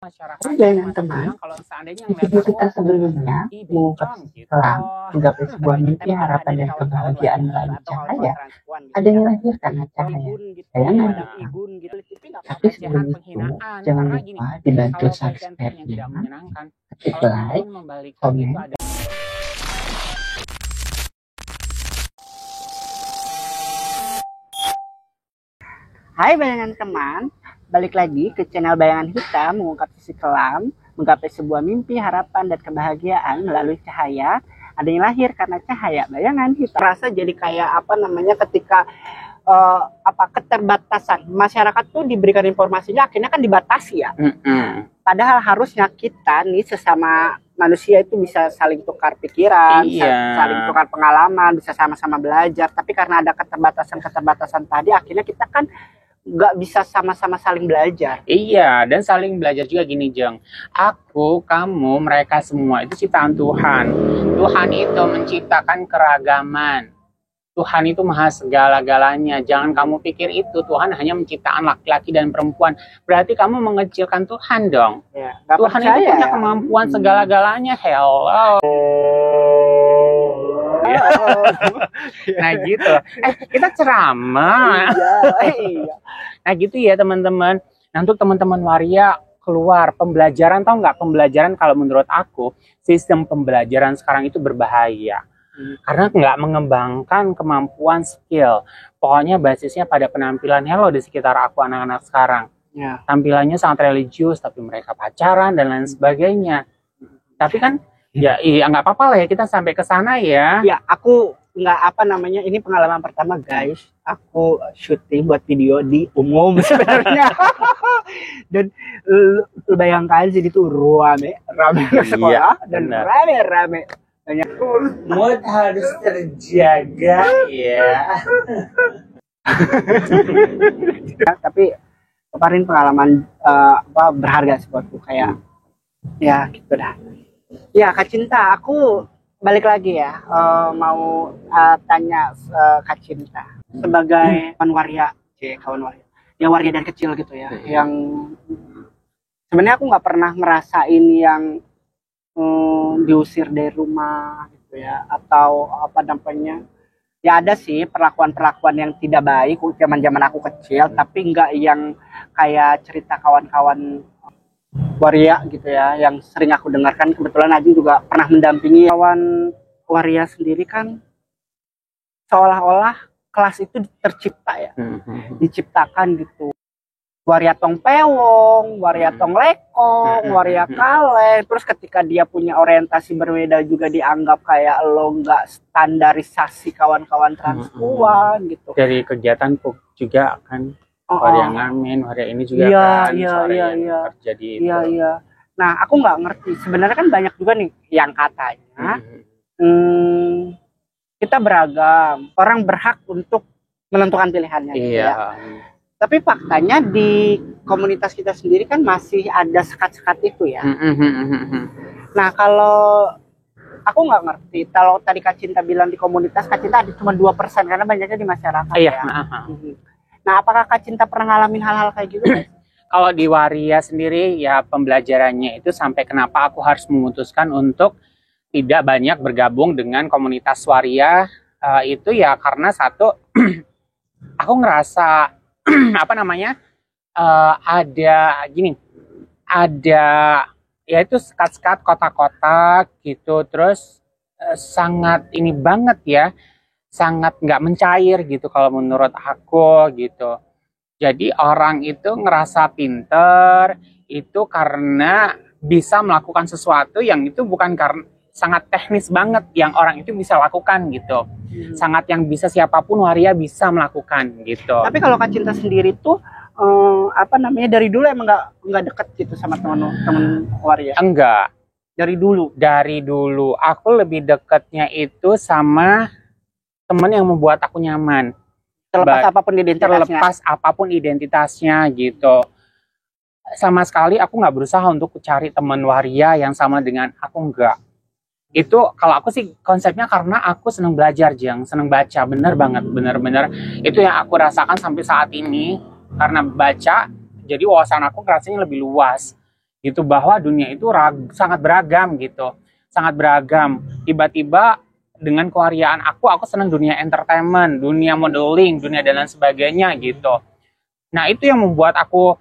Masyarakat Dengan masa teman, bilang kalau seandainya di ngeliat video aku, kita sebelumnya ih mengungkap bencong sisi gitu. kelam, menggapai sebuah Kita mimpi, bakal harapan, jadi dan kawan-kawan kebahagiaan WhatsApp melalui atau kawan-kawan cahaya. transpuan gitu Adanya ya. lahir karena cahaya, Igun gitu, bayangan madam hitam. igun gitu. Tapi nggak Tapi apa-apa, sebelum cehan itu, penghinaan. jangan Karena gini, lupa dibantu kalau konten yang subscribe-nya, tidak menyenangkan, ketik kalau like, teman-teman membalikan itu komen. ada. Hai bayangan teman, balik lagi ke channel Bayangan Hitam, mengungkap sisi kelam, menggapai sebuah mimpi, harapan, dan kebahagiaan melalui cahaya. Ada yang lahir karena cahaya, bayangan hitam. Rasa jadi kayak apa namanya ketika keterbatasan masyarakat tuh diberikan informasinya akhirnya kan dibatasi ya. Padahal harusnya kita nih sesama manusia itu bisa saling tukar pikiran, saling tukar pengalaman, bisa sama-sama belajar. Tapi karena ada keterbatasan tadi, akhirnya kita kan nggak bisa sama-sama saling belajar. Iya, dan saling belajar juga gini, Jeng. Aku, kamu, mereka semua itu ciptaan Tuhan. Tuhan itu menciptakan keragaman. Tuhan itu maha segala-galanya. Jangan kamu pikir itu Tuhan hanya menciptakan laki-laki dan perempuan. Berarti kamu mengecilkan Tuhan dong. Ya, Tuhan itu punya kemampuan segala-galanya. Hello. Nah gitu. Kita ceramah. Iya. Nah gitu ya teman-teman. Nah untuk teman-teman waria keluar pembelajaran, tahu nggak pembelajaran, kalau menurut aku sistem pembelajaran sekarang itu berbahaya. Karena nggak mengembangkan kemampuan skill. Pokoknya basisnya pada penampilan. Hello di sekitar aku anak-anak sekarang. Ya. Tampilannya sangat religius, tapi mereka pacaran dan lain sebagainya. Tapi kan ya iya nggak apa-apa lah ya kita sampai ke sana ya. Ya aku nggak apa namanya, ini pengalaman pertama guys. Aku syuting buat video di umum sebenarnya. Dan lu bayangkan jadi tuh rame ke sekolah dan rame banyak. Mood harus terjaga ya. Tapi kemarin pengalaman berharga buatku, kayak ya gitu dah. Ya Kak Cinta, aku balik lagi ya, mau tanya Kak Cinta sebagai kawan waria, yang waria dari kecil gitu ya, yang sebenarnya aku nggak pernah ngerasain yang diusir dari rumah gitu ya, atau apa namanya, ya ada sih perlakuan yang tidak baik zaman aku kecil, tapi nggak yang kayak cerita kawan-kawan waria gitu ya yang sering aku dengarkan. Kebetulan Aji juga pernah mendampingi kawan waria sendiri kan, seolah-olah kelas itu tercipta ya, diciptakan gitu. Waria tong pewong, waria tong lekong, waria kaleng. Terus ketika dia punya orientasi berbeda juga dianggap kayak lo nggak standarisasi kawan-kawan transpuan gitu. Dari kegiatan juga kan, waria ngamen, waria ini juga kan, kerja di itu. Iya. Nah aku nggak ngerti sebenarnya, kan banyak juga nih yang katanya kita beragam, orang berhak untuk menentukan pilihannya. Iya. Gitu ya. Tapi faktanya di komunitas kita sendiri kan masih ada sekat-sekat itu ya. Nah kalau aku nggak ngerti, kalau tadi Kak Cinta bilang di komunitas Kak Cinta ada cuma 2% karena banyaknya di masyarakat. Iya. Ya. Nah apakah Kak Cinta pernah ngalamin hal-hal kayak gitu guys? Kalau di waria sendiri ya pembelajarannya itu sampai kenapa aku harus memutuskan untuk tidak banyak bergabung dengan komunitas waria, itu ya karena satu, aku ngerasa ada yaitu sekat-sekat kotak-kotak gitu, terus sangat ini banget ya, sangat nggak mencair gitu kalau menurut aku gitu. Jadi orang itu ngerasa pinter itu karena bisa melakukan sesuatu yang itu bukan karena sangat teknis banget yang orang itu bisa lakukan gitu. Sangat yang bisa siapapun waria bisa melakukan gitu. Tapi kalau Kak Cinta sendiri tuh dari dulu emang nggak deket gitu sama teman waria? Enggak. Dari dulu aku lebih deketnya itu sama teman yang membuat aku nyaman. Terlepas apapun identitasnya gitu. Sama sekali aku nggak berusaha untuk cari teman waria yang sama dengan aku, enggak. Itu kalau aku sih konsepnya karena aku seneng belajar, seneng baca, bener banget, bener-bener itu yang aku rasakan sampai saat ini. Karena baca, jadi wawasan aku rasanya lebih luas gitu, bahwa dunia itu sangat beragam gitu, sangat beragam. Tiba-tiba dengan kewariaan aku senang dunia entertainment, dunia modeling, dunia dan lain sebagainya gitu. Nah itu yang membuat aku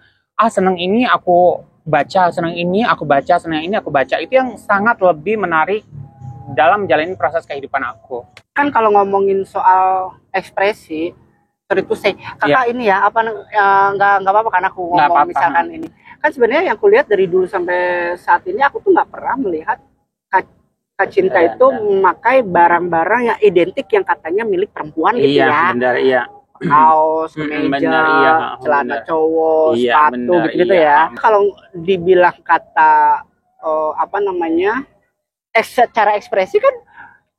senang ini aku baca, senang ini aku baca, senang ini aku baca. Itu yang sangat lebih menarik dalam menjalani proses kehidupan aku. Kan kalau ngomongin soal ekspresi, sorry to say, kakak ini ya apa nggak apa-apa kan aku ngomong misalkan ini. Kan sebenarnya yang kulihat dari dulu sampai saat ini aku tuh nggak pernah melihat Kak Cinta itu memakai barang-barang yang identik yang katanya milik perempuan gitu ya. Iya, benar, iya. Kaos, kemeja, celana cowok, sepatu gitu-gitu ya. Kalau dibilang kata apa namanya, secara ekspresi kan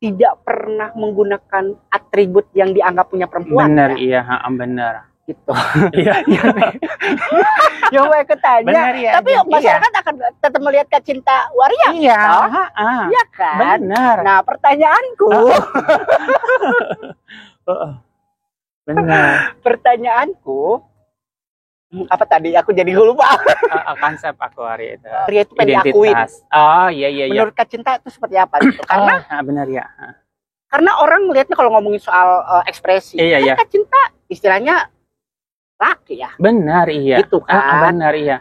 tidak pernah menggunakan atribut yang dianggap punya perempuan. Benar, ya? Iya, benar. Gitu. Iya. Yang gue ketanya. Benar, ya, tapi masyarakat akan tetap melihat Kak Cinta waria. Iya. Iya kan? Benar. Nah pertanyaanku. Benar. Pertanyaanku. Apa tadi? Aku jadi lupa. Konsep aku waria itu. Waria itu pengen diakuin. Oh iya. Menurut Kak Cinta itu seperti apa? Gitu? Karena benar ya. Karena orang melihatnya kalau ngomongin soal ekspresi. Iya. Kak Cinta istilahnya laki ya. Benar iya. Gitu kan. Benar iya.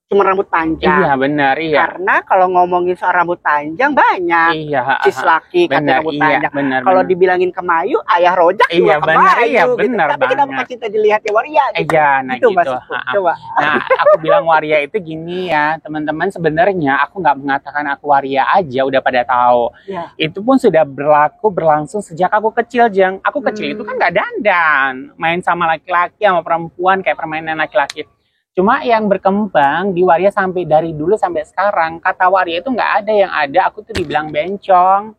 Cuma rambut panjang. Iya benar iya. Karena kalau ngomongin soal rambut panjang banyak. Iya. Cis laki katanya rambut panjang. Kalau dibilangin Kemayu, ayah rojak juga Kemayu. Iya benar. Gitu. Tapi kenapa Kak Cinta dilihatnya waria? Gitu. Iya, nah gitu. Coba. Nah, aku bilang waria itu gini ya, teman-teman. Sebenarnya aku nggak mengatakan aku waria aja, udah pada tahu. Ya. Itu pun sudah berlangsung sejak aku kecil, Jang. Aku kecil itu kan nggak dandan, main sama laki-laki sama perempuan kayak permainan laki-laki. Cuma yang berkembang di waria sampai dari dulu sampai sekarang, kata waria itu nggak ada, yang ada aku tuh dibilang bencong,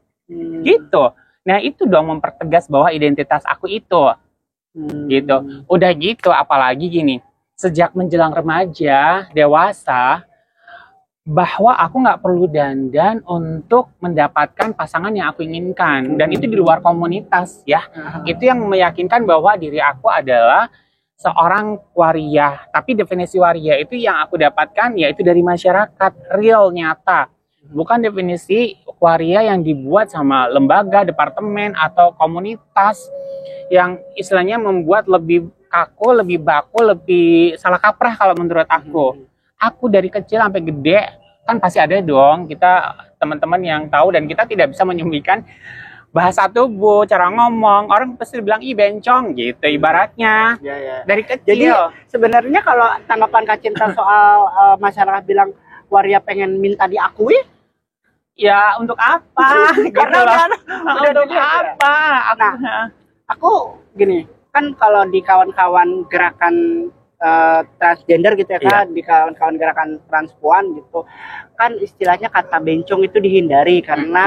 gitu. Nah itu dong mempertegas bahwa identitas aku itu, gitu. Udah gitu, apalagi gini, sejak menjelang remaja, dewasa, bahwa aku nggak perlu dandan untuk mendapatkan pasangan yang aku inginkan, dan itu di luar komunitas ya. Itu yang meyakinkan bahwa diri aku adalah seorang waria. Tapi definisi waria itu yang aku dapatkan yaitu dari masyarakat, real, nyata. Bukan definisi waria yang dibuat sama lembaga, departemen, atau komunitas yang istilahnya membuat lebih kaku, lebih baku, lebih salah kaprah kalau menurut aku. Aku dari kecil sampai gede, kan pasti ada dong kita teman-teman yang tahu, dan kita tidak bisa menyembunyikan bahasa tubuh, cara ngomong. Orang pasti bilang, ih bencong gitu ibaratnya. Ya. Dari kecil. Jadi sebenarnya kalau tanggapan Kak Cinta soal masyarakat bilang waria pengen minta diakui, ya untuk apa? Karena untuk apa? Aku gini, kan kalau di kawan-kawan gerakan transgender gitu ya kan, di kawan-kawan gerakan transpuan gitu kan, istilahnya kata bencong itu dihindari karena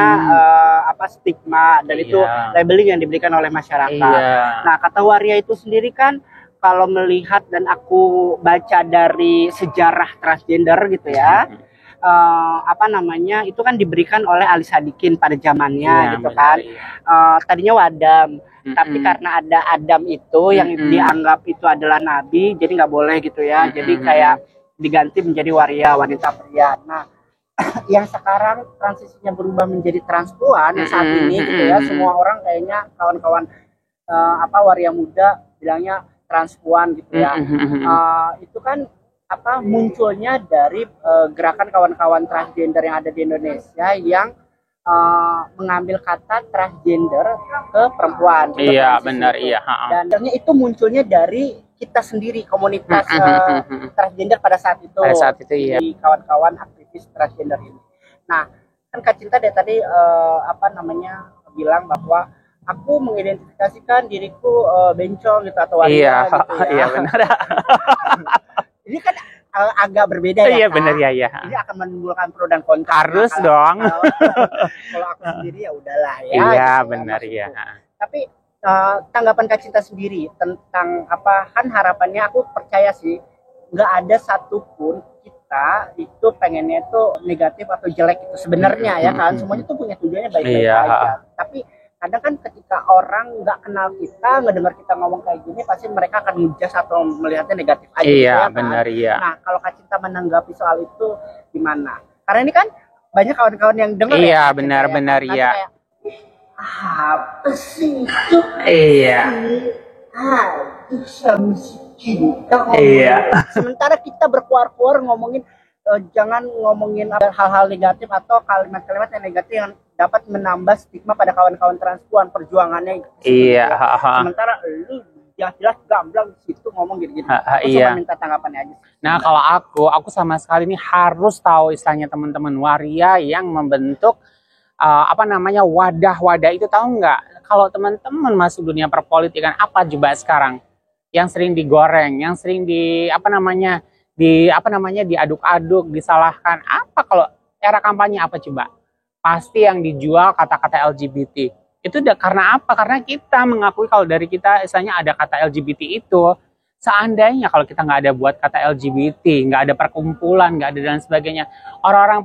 stigma, dan itu labeling yang diberikan oleh masyarakat. Nah kata waria itu sendiri kan, kalau melihat dan aku baca dari sejarah transgender gitu ya, itu kan diberikan oleh Ali Sadikin pada zamannya gitu kan. Tadinya Wadam, tapi karena ada Adam itu yang dianggap itu adalah nabi, jadi nggak boleh gitu ya. Jadi kayak diganti menjadi waria, wanita pria. Nah yang sekarang transisinya berubah menjadi transpuan saat ini gitu ya, semua orang kayaknya kawan-kawan waria muda bilangnya transpuan gitu ya. Itu kan munculnya dari gerakan kawan-kawan transgender yang ada di Indonesia yang mengambil kata transgender ke perempuan. Iya benar itu. Iya. Dan itu munculnya dari kita sendiri, komunitas transgender pada saat itu. Pada saat itu iya. Di kawan-kawan aktivis transgender ini. Nah kan Kak Cinta dari tadi bilang bahwa aku mengidentifikasikan diriku bencong gitu atau wanita gitu ya. Iya benar. Ini kan agak berbeda ya. Iya kan? benar ya. Ini akan menimbulkan pro dan kontra. Harus dong. Kalau aku sendiri ya udahlah ya. Iya gitu, benar ya. Tapi tanggapan Kak Cinta sendiri tentang kan harapannya, aku percaya sih nggak ada satupun kita itu pengennya itu negatif atau jelek itu sebenarnya ya kan, semuanya tuh punya tujuannya baik-baik aja. Tapi kadang kan ketika orang nggak kenal kita, ngedengar kita ngomong kayak gini, pasti mereka akan ngejudge atau melihatnya negatif aja. Iya, gitu ya, benar, iya. Nah, kalau Kak Cinta menanggapi soal itu gimana? Karena ini kan banyak kawan-kawan yang dengar Iya, ya. benar-benar iya. Kayak, apa sih? Iya. Iya. Sementara kita berkuar-kuar ngomongin jangan ngomongin hal-hal negatif atau kalimat-kalimat yang negatif yang dapat menambah stigma pada kawan-kawan transpuan perjuangannya. Iya. Sementara lu jelas gamblang di situ ngomong gitu-gitu. Aku Iya. cuma minta tanggapannya aja. Nah, kalau aku sama sekali ini harus tahu istilahnya teman-teman waria yang membentuk wadah-wadah itu, tahu nggak? Kalau teman-teman masuk dunia perpolitikan, apa coba sekarang yang sering digoreng, yang sering diaduk-aduk, disalahkan. Apa kalau era kampanye apa coba? Pasti yang dijual kata-kata LGBT. Itu karena apa? Karena kita mengakui kalau dari kita misalnya ada kata LGBT itu. Seandainya kalau kita nggak ada buat kata LGBT, nggak ada perkumpulan, nggak ada dan sebagainya, orang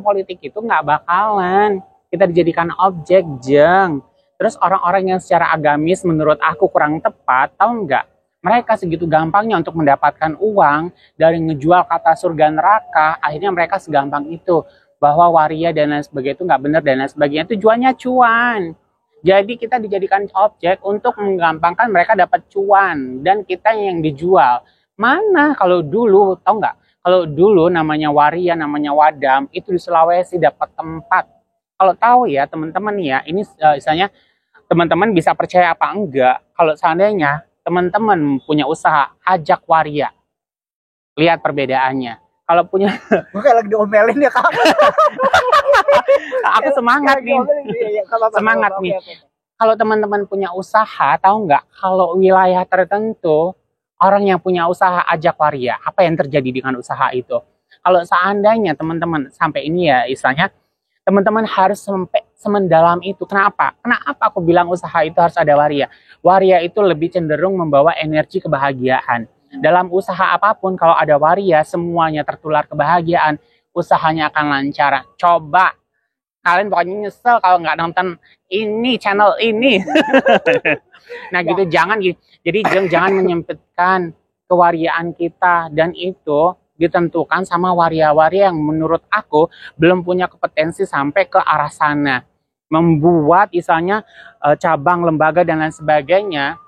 politik itu nggak bakalan kita dijadikan objek, jeng. Terus orang-orang yang secara agamis menurut aku kurang tepat, tahu nggak? Mereka segitu gampangnya untuk mendapatkan uang dari ngejual kata surga neraka, akhirnya mereka segampang itu bahwa waria dan lain sebagainya itu nggak benar dan lain sebagainya. Tujuannya cuan. Jadi kita dijadikan objek untuk menggampangkan mereka dapat cuan dan kita yang dijual. Mana kalau dulu, tahu nggak? Kalau dulu namanya waria, namanya wadam, itu di Sulawesi dapat tempat. Kalau tahu ya teman-teman ya, ini misalnya teman-teman bisa percaya apa enggak, kalau seandainya teman-teman punya usaha, ajak waria. Lihat perbedaannya. Kalau punya... Gue kayak lagi diomelin ya, Kak. Aku semangat nih. Semangat nih. Kalau teman-teman punya usaha, tahu nggak? Kalau wilayah tertentu, orang yang punya usaha ajak waria. Apa yang terjadi dengan usaha itu? Kalau seandainya teman-teman sampai ini ya, istilahnya, teman-teman harus sampai semendalam itu. Kenapa? Kenapa aku bilang usaha itu harus ada waria? Waria itu lebih cenderung membawa energi kebahagiaan. Dalam usaha apapun, kalau ada waria, semuanya tertular kebahagiaan, usahanya akan lancar. Coba, kalian pokoknya nyesel kalau nggak nonton ini, channel ini. Nah gitu, jangan gitu. Jadi jangan menyempitkan kewariaan kita, dan itu ditentukan sama waria-waria yang menurut aku belum punya kompetensi sampai ke arah sana. Membuat misalnya cabang, lembaga, dan lain sebagainya.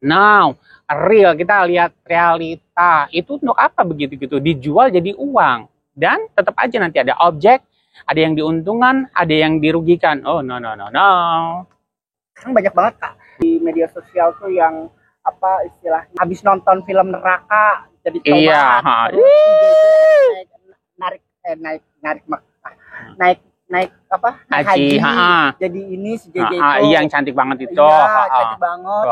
Now, real, kita lihat realita. Itu untuk apa begitu-gitu? Dijual jadi uang. Dan tetap aja nanti ada objek, ada yang diuntungkan, ada yang dirugikan. Oh, no. Sekarang banyak banget, Kak, di media sosial tuh yang apa istilahnya habis nonton film neraka jadi tobat. Iya, naik haji. Jadi ini si JJ itu. Yang cantik banget itu. Iya, cantik banget.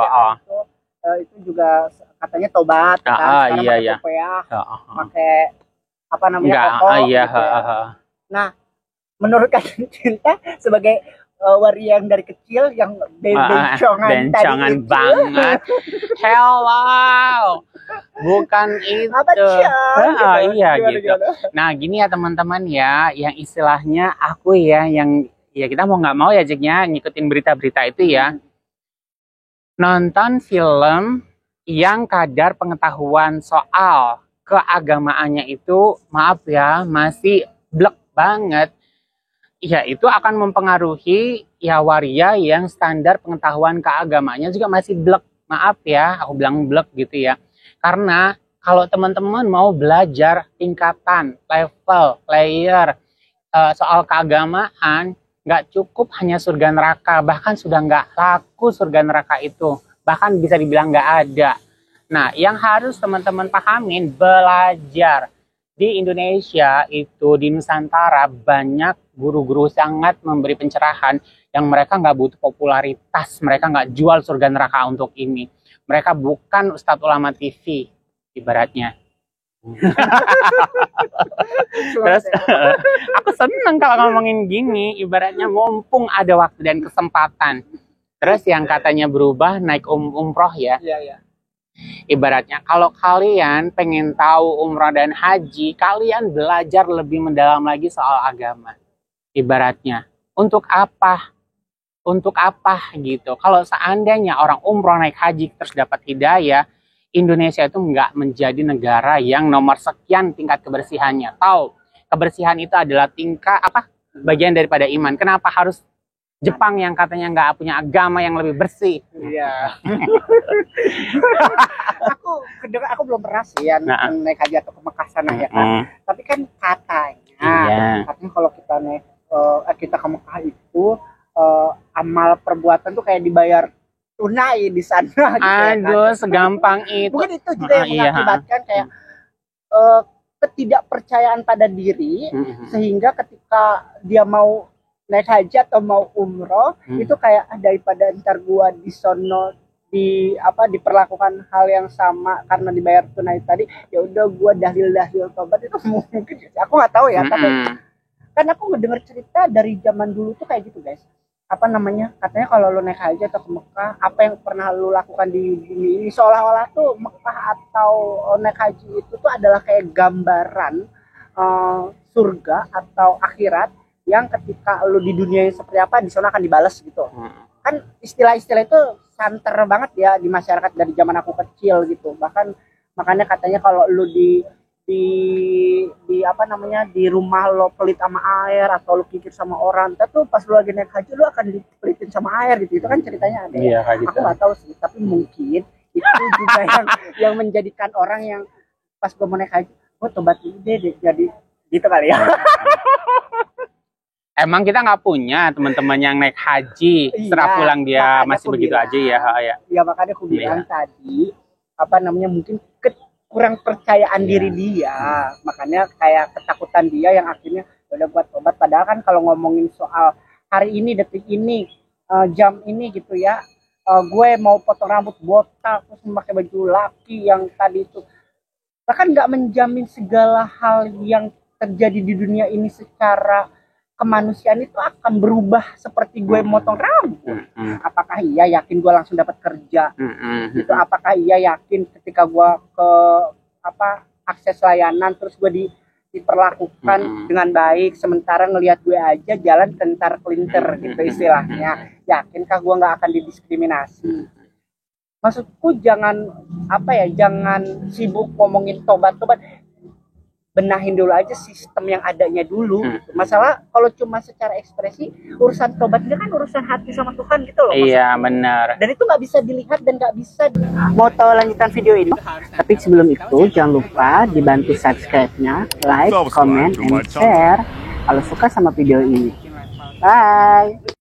Itu juga katanya tobat. Iya. Pakai apa namanya koko. Iya. Gitu ya. Nah, menurut Kak Cinta sebagai waria yang dari kecil yang bencongan banget. Hello. Bukan itu. Iya gitu. Nah, gini ya teman-teman ya, yang istilahnya aku ya yang ya kita mau nggak mau ya Jacknya ngikutin berita-berita itu ya. Nonton film yang kadar pengetahuan soal keagamaannya itu, maaf ya, masih blek banget. Ya, itu akan mempengaruhi ya waria yang standar pengetahuan keagamaannya juga masih blek. Maaf ya, aku bilang blek gitu ya. Karena kalau teman-teman mau belajar tingkatan, level, layer soal keagamaan, nggak cukup hanya surga neraka, bahkan sudah nggak laku surga neraka itu, bahkan bisa dibilang nggak ada. Nah, yang harus teman-teman pahamin, belajar. Di Indonesia itu, di Nusantara, banyak guru-guru sangat memberi pencerahan yang mereka nggak butuh popularitas, mereka nggak jual surga neraka untuk ini. Mereka bukan Ustadz Ulama TV, ibaratnya. Terus aku seneng kalau ngomongin gini, ibaratnya mumpung ada waktu dan kesempatan. Terus yang katanya berubah naik umroh ya. Iya. Ibaratnya kalau kalian pengen tahu umroh dan haji, kalian belajar lebih mendalam lagi soal agama. Ibaratnya untuk apa? untuk apa gitu. Kalau seandainya orang umroh naik haji terus dapat hidayah, Indonesia itu nggak menjadi negara yang nomor sekian tingkat kebersihannya. Tahu, kebersihan itu adalah tingkat bagian daripada iman. Kenapa harus Jepang yang katanya nggak punya agama yang lebih bersih? Iya. aku belum pernah sih ya naik haji atau ke Mekah sana ya kan. Tapi kan katanya kalau kita naik kita ke Mekah itu amal perbuatan tuh kayak dibayar tunai di sana. Gitu, aduh, segampang itu. Mungkin itu juga yang mengakibatkan kayak ketidakpercayaan pada diri, sehingga ketika dia mau naik haji atau mau umroh itu kayak daripada ntar gua di sono diperlakukan hal yang sama karena dibayar tunai tadi, ya udah gua dahil tobat. Itu mungkin aku nggak tahu ya, tapi kan aku ngedengar cerita dari zaman dulu tuh kayak gitu guys. Katanya kalau lu naik haji atau ke Mekah, apa yang pernah lu lakukan di dunia ini, seolah-olah tuh Mekah atau naik haji itu tuh adalah kayak gambaran surga atau akhirat yang ketika lu di dunia seperti apa, di sana akan dibalas gitu. Kan istilah-istilah itu santer banget ya di masyarakat dari zaman aku kecil gitu. Bahkan makanya katanya kalau lu di rumah lo pelit sama air atau lu kikir sama orang, tuh pas lu lagi naik haji lu akan dipelitin sama air gitu. Itu kan ceritanya ada. Iya, gitu. Aku nggak tahu sih, tapi mungkin itu juga yang menjadikan orang yang pas gue mau naik haji, tobat ini deh jadi gitu kali ya. Emang kita nggak punya teman-teman yang naik haji setelah pulang dia masih begitu aja ya? Ya makanya aku bilang tadi mungkin kurang percayaan diri dia, makanya kayak ketakutan dia yang akhirnya udah buat tobat. Padahal kan kalau ngomongin soal hari ini, detik ini, jam ini gitu ya, gue mau potong rambut botak terus memakai baju laki yang tadi itu, bahkan nggak menjamin segala hal yang terjadi di dunia ini secara kemanusiaan itu akan berubah seperti gue motong rambut. Apakah iya yakin gue langsung dapat kerja? Gitu. Apakah iya yakin ketika gue ke akses layanan terus gue diperlakukan dengan baik, sementara ngelihat gue aja jalan kentar kelinter gitu istilahnya. Yakinkah gue nggak akan didiskriminasi? Maksudku jangan jangan sibuk ngomongin tobat. Benahin dulu aja sistem yang adanya dulu. Masalah kalau cuma secara ekspresi, urusan tobatnya kan urusan hati sama Tuhan gitu loh. Iya, benar. Dan itu nggak bisa dilihat dan nggak bisa. Mau tahu lanjutan video ini? Tapi sebelum itu jangan lupa dibantu subscribe-nya, like, comment, and share kalau suka sama video ini. Bye.